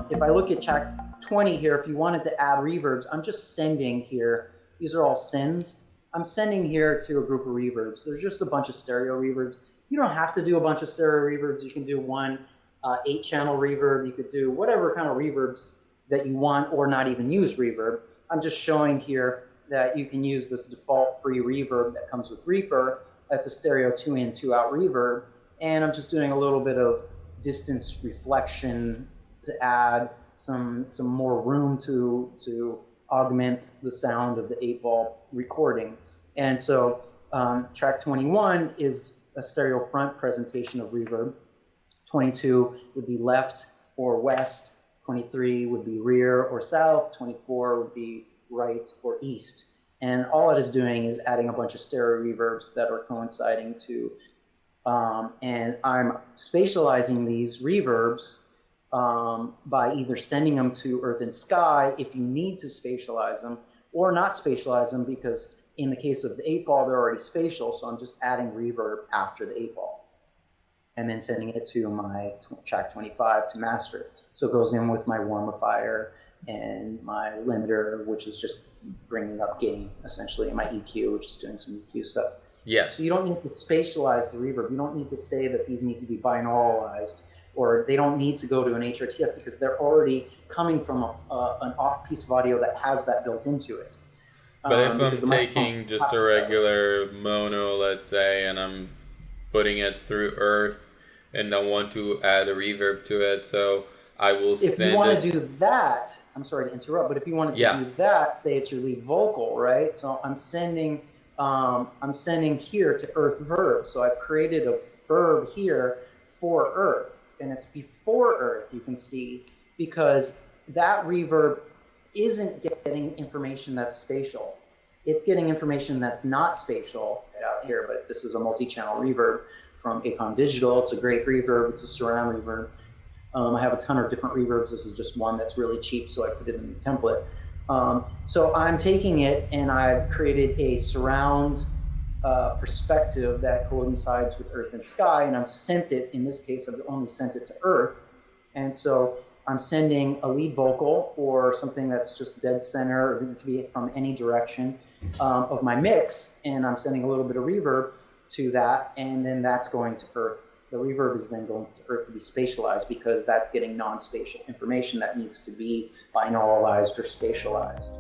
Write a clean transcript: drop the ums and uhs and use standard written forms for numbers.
If I look at track 20 here, if you wanted to add reverbs, I'm just sending here. These are all sends. I'm sending here to a group of reverbs. There's just a bunch of stereo reverbs. You don't have to do a bunch of stereo reverbs. You can do one 8-channel reverb. You could do whatever kind of reverbs that you want, or not even use reverb. I'm just showing here that you can use this default free reverb that comes with Reaper. That's a stereo 2-in, 2-out reverb. And I'm just doing a little bit of distance reflection to add some more room to augment the sound of the 8-ball recording. And so track 21 is a stereo front presentation of reverb. 22 would be left or west. 23 would be rear or south. 24 would be right or east. And all it is doing is adding a bunch of stereo reverbs that are coinciding to, and I'm spatializing these reverbs by either sending them to Earth and Sky if you need to spatialize them, or not spatialize them, because in the case of the 8-ball, they're already spatial. So I'm just adding reverb after the 8-ball and then sending it to my track 25 to master. So it goes in with my warmifier and my limiter, which is just bringing up gain, essentially, and my EQ, which is doing some EQ stuff. Yes. So you don't need to spatialize the reverb. You don't need to say that these need to be binauralized, or they don't need to go to an HRTF, because they're already coming from an piece of audio that has that built into it. But if I'm taking just a regular mono, let's say, and I'm putting it through Earth and I want to add a reverb to it, so I will send it. If you want to do that, I'm sorry to interrupt, but if you wanted to do that, say it's your lead vocal, right? So I'm sending here to Earth Verb. So I've created a verb here for Earth, and it's before Earth, you can see, because that reverb isn't getting information that's spatial. It's getting information that's not spatial out here, but this is a multi-channel reverb from Acon Digital. It's a great reverb. It's a surround reverb. I have a ton of different reverbs. This is just one that's really cheap, so I put it in the template. So I'm taking it and I've created a surround perspective that coincides with Earth and Sky, and I've sent it, in this case, I've only sent it to Earth. And so I'm sending a lead vocal or something that's just dead center, or it could be from any direction of my mix, and I'm sending a little bit of reverb to that, and then that's going to Earth. The reverb is then going to Earth to be spatialized, because that's getting non-spatial information that needs to be binauralized or spatialized.